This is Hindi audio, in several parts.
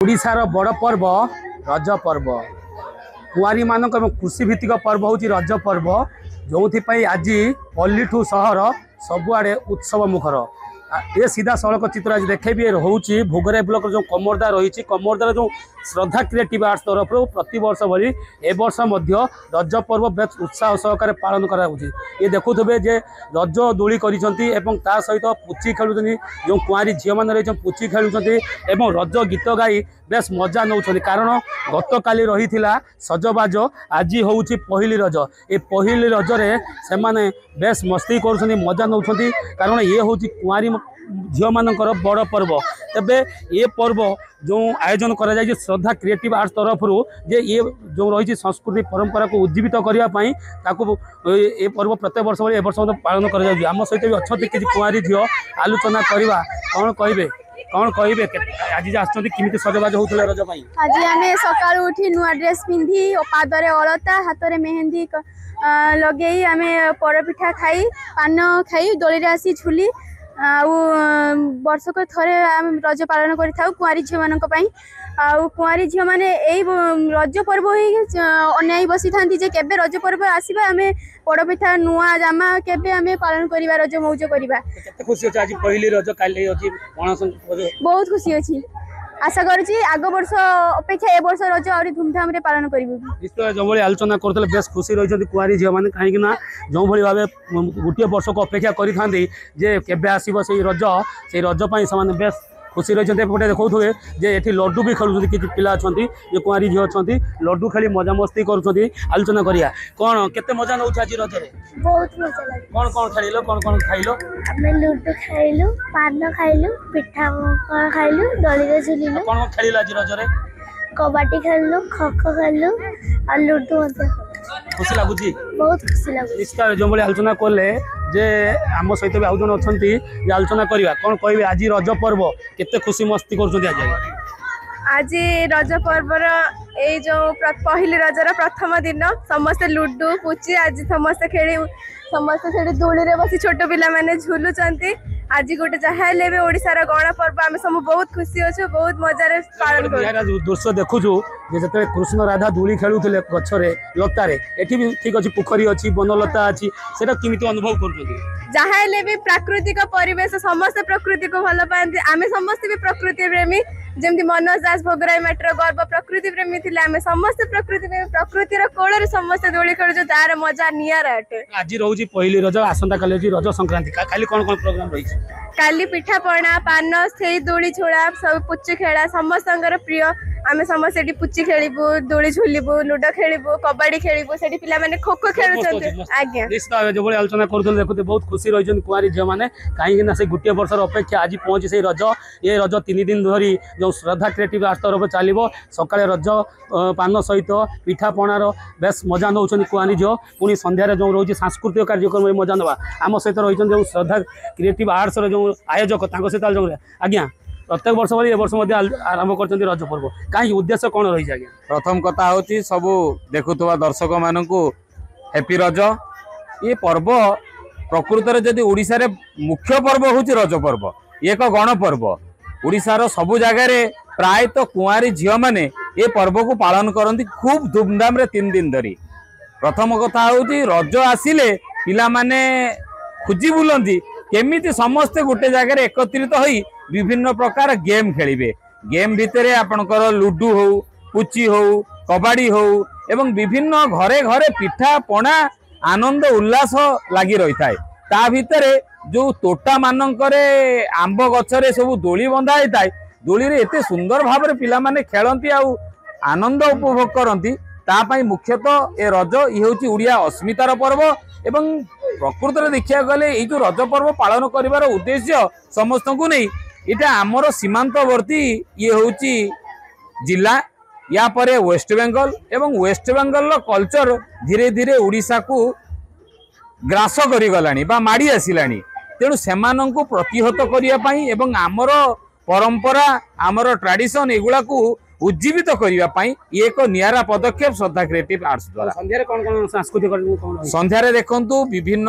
ओडिशार बड़ पर्व रज पर्व कुआरी मान कृषि भित्तिक पर्व हूँ रज पर्व जो आज पल्ली ठू सहर सबुआड़े उत्सव मुखर ये सीधा सड़क चित्र आज देखेबी हूँ भोगराई ब्लॉक जो कमरदा रही कमरदार जो श्रद्धा क्रिएटिव आर्ट्स तरफ प्रति वर्ष भली ए वर्ष रज पर्व बेस उत्साह सहकार पालन करा ये देखुवे जे रज दोली कर सहित पुची खेलुं जो कुआरी झील मैंने रही पुची खेलुं रज गीत गाई बेस मजा नौ कारण गत काली रही सजबाज आज हूँ पहली रज ये पहली रजरे से माने बेस मस्ती कर मजा नौ कारण ये हूँ कुआरी झील मानकर बड़ पर्व तेबे ये पर्व जो आयोजन करा जाए श्रद्धा क्रिएटिव आर्ट्स तरफ जे ये जो रही संस्कृति परंपरा को उज्जीवित करने ये पर्व प्रत्येक वर्ष ए वर्ष पालन कर आम सहित भी अच्छा कि कुआरी झील आलोचना करवा कौन कहे आज आमती सजबाज होते रज आज आम सका उठी नुआ ड्रेस पिंधि पादरे अलता हाथ में मेहंदी लगे आम पोड़पिठा खाई पान खाई दोली आसी झुली वर्षक थरे रज पालन करें कुआरी झील मान कुआरी झील मैंने रज पर्व ही अनाई बसी था केबे रज पर्व आसवा आम पोड़पिठा नुआ जामा केबे आम पालन करवा रज मौज करवा बहुत खुशी अच्छी आशा करुँची आग वर्ष अपेक्षा ए वर्ष रज और धूमधाम रे पालन करूँ जो आलोचना करते बेस खुशी रही कुआरी झील मैंने कहीं जो भाव गोटे वर्ष को अपेक्षा करें आसो से रजपाई से बेस खुशी रही एपटे देखुए जे ये लड्डू भी खेलुं कि पिला अच्छा जो कुआरी झील अच्छा लड्डू खेली मजा मस्ती कर आलोचना करिया कौन केते मजा नौ आज रजरे बहुत मजा लगे कौन खेल कौन खाइल आम लड्डू खाइलु पान खाइलु पिठा खाइलु दली रे झुलिलु कौन खेल आज रजरे कबाडी खेलु खो खो खेलु और लड्डू मजा खुशी लगुच बहुत खुशी लगुच निश्चय जो आलोचना कले जे आम सहित भी आउ जन अच्छा आलोचना करवा कौन कहे आज रज पर्व केते खुशी मस्ती कर आज रज पर्वर ये जो पहली रजर प्रथम दिन समस्ते लुडु पुची आज समस्ते खेली समस्ते दोली रे बसी छोट पिला माने झुलुचंती आज गोटे जहाँ भी ओडिशार गण पर्व आम सब बहुत खुशी अच्छे बहुत मजा पालन दृश्य देखु जो कृष्ण राधा दोली खेलुले गछरे लतारे एठी भी ठीक अच्छी पोखरी अच्छी बनलता अच्छी से अनुभव कर जहाँ भी प्राकृतिक परिवेश समस्त प्रकृति को भल पाती आम समस्त भी प्रकृति प्रेमी जमती मनोज दास भोगराई माटर गर्व प्रकृति प्रेमी थे आम समस्त प्रकृति प्रेमी प्रकृतिर कोल समस्त दोली खेलु तार मजा नियर अटे आज रोजी पहली रज आसंता काली रज संक्रांति खाली कौन कौन प्रोग्राम रही काली पिठा पणा पान से दोली छोड़ा सब पुची खेला समस्त प्रिय आम समस्त पुची खेलबू दोली झुलबू लुडो खेलबू कबाड़ी खेलबू से पिला माने खो खो खेलुछन आज्ञा निश्चित जो आलोचना करते देखते बहुत खुशी रही कुआरी झील मैंने कहीं से गोटे वर्ष अपेक्षा आज पहुंची से रज ये रज 3 दिन धरी जो श्रद्धा क्रिएटिव आर्ट्स तरफ चलो सका रज पान सहित पिठा पणार बेस मजा नौ कुआरी झील पुणी संध्यार जो रोज सांस्कृतिक कार्यक्रम मजा नवा आम सहित रही जो श्रद्धा क्रिएटिव आर्ट्स जो आयोजक सहित आज्ञा प्रत्येक वर्ष भाई वर्ष आरंभ कर रज पर्व कहीं उद्देश्य कौन रही है प्रथम कथा हूँ सबू देखुवा दर्शक मानक हैप्पी रज ये पर्व प्रकृत में जदि ओडिशा रे मुख्य पर्व हूँ रज पर्व ये एक गण पर्व ओडिशार सबु जगार प्राय तो कुआरी झील मैंने ये पर्व को पालन करती खूब धूमधाम रे 3 दिन धरी प्रथम कथा हूँ रज आसिले पिला माने खोजी बुलती केमिति समस्ते गोटे जगार एकत्रित होई विभिन्न प्रकार गेम खेलिबे गेम भितर आपणकर लुडु हो पुची हो कबाड़ी हो एवं विभिन्न घरे घरे पिठा पणा आनंद उल्लास लगी रही थाए ता भितर जो तोटा मानकरे आंब गछरे सब दोली बंधा होता है दोली रे एते सुंदर भाव में पिला माने खेलती आउ आनंद उपभोग करती तापाई मुख्यतः ए रज ये हूँ ओडिया अस्मितार पर्व एवं प्रकृत में देखा गले ये जो रज पर्व पालन कर उद्देश्य समस्त को नहीं इटा आमर सीमांतवर्ती ये हूँ जिला या परे वेस्ट बेंगल एवं वेस्ट बेंगल कल्चर धीरे धीरे ओडिशा को ग्रास करी बा माड़ी आसिलानी तेणु सेमानंकु प्रतिहत करने एवं आमर परंपरा आमर ट्रेडिशन एगुड़ा को उज्जीवित करने ये एक नियारा पदक्षेप श्रद्धा क्रिएटिव आर्ट्स द्वारा सांस्कृतिक संध्यारे देखंतु विभिन्न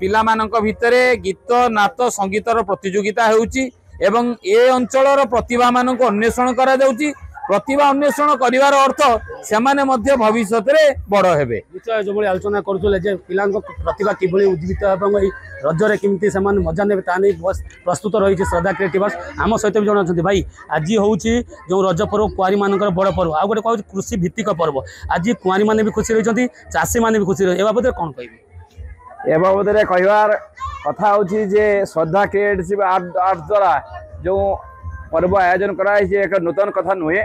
पिला मानक भितरे गीत नाच संगीतर प्रतियोगिता होउची एवं ए अंचलर प्रतिभा मानक अन्वेषण करा जाउची प्रतिभा अन्वेषण करिवार अर्थ सेमाने मध्य भविष्य में बड़ हेबे निश्चय जो आलोचना करुले जे पिलांको प्रतिभा किभଳି उज्जीवित एवं एई रजरे केमिति सेमान मजा नेबे ता नै प्रस्तुत रही श्रद्धा क्रिएटिव्स आम सहित भी जन अच्छा भाई आज हूँ जो रज पर्व कुआरी मानकर बड़ पर्व आ गए कहूँ कृषि भित्तिक पर्व आज कुआरी मैंने भी खुशी रही चाषी मैंने भी खुशी रही ए बाबद कौन कह ए बाबद कहवार कथा हूँ जे श्रद्धा क्रिएटिव आर्ट द्वारा जो पर्व आयोजन कराई एक नूतन कथा नुहे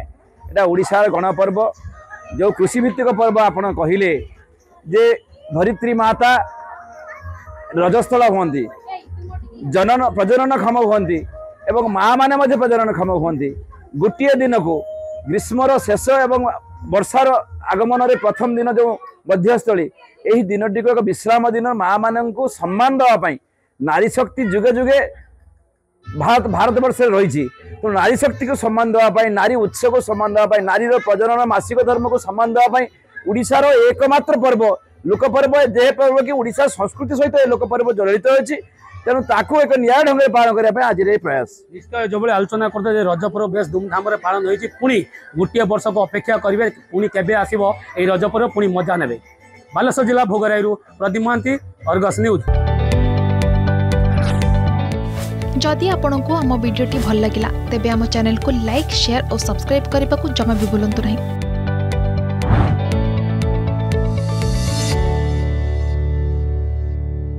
यहाँ ओडिशार गणपर्व जो कृषि भित्तिक पर्व आपड़ कहले जे धरित्री माता रजस्थल हमें जनन प्रजनन क्षम हमें एवं माँ मैंने प्रजनन क्षम हमें गोटे दिन को ग्रीष्मर शेष एवं वर्षार आगमन रे प्रथम दिन जो मध्यस्थली यही दिन टी एक विश्राम दिन माँ मान सम्मान देवाई नारी शक्ति जुगे जुगे भारत वर्ष रही तो नारी शक्ति को सम्मान देवाई नारी उत्सव को सम्मान देवाई नारी प्रजनन मासिक धर्म को सम्मान देवाई ओडिशार एकमात्र पर्व लोक पर्व जे पर्व कि ओडिशा संस्कृति सहित लोक पर्व जड़ित रही तेणु ताकू एक न्याय ढंग पालन करने आज प्रयास निश्चय जो आलोचना करते रज पर्व बेस धूमधाम पालन होती पुणी गोटे वर्ष को अपेक्षा करेंगे पुणी केबे आसीबो एई रज पर्व पुणी मजा नेबे बालेश्वर जिला भोगराई प्रदीप महांती अर्गस न्यूज। जदि आपंक आम भिडी भल लगा तेब आम चैनल को लाइक शेयर और सब्सक्राइब करने को जमा भी भूलु नहीं।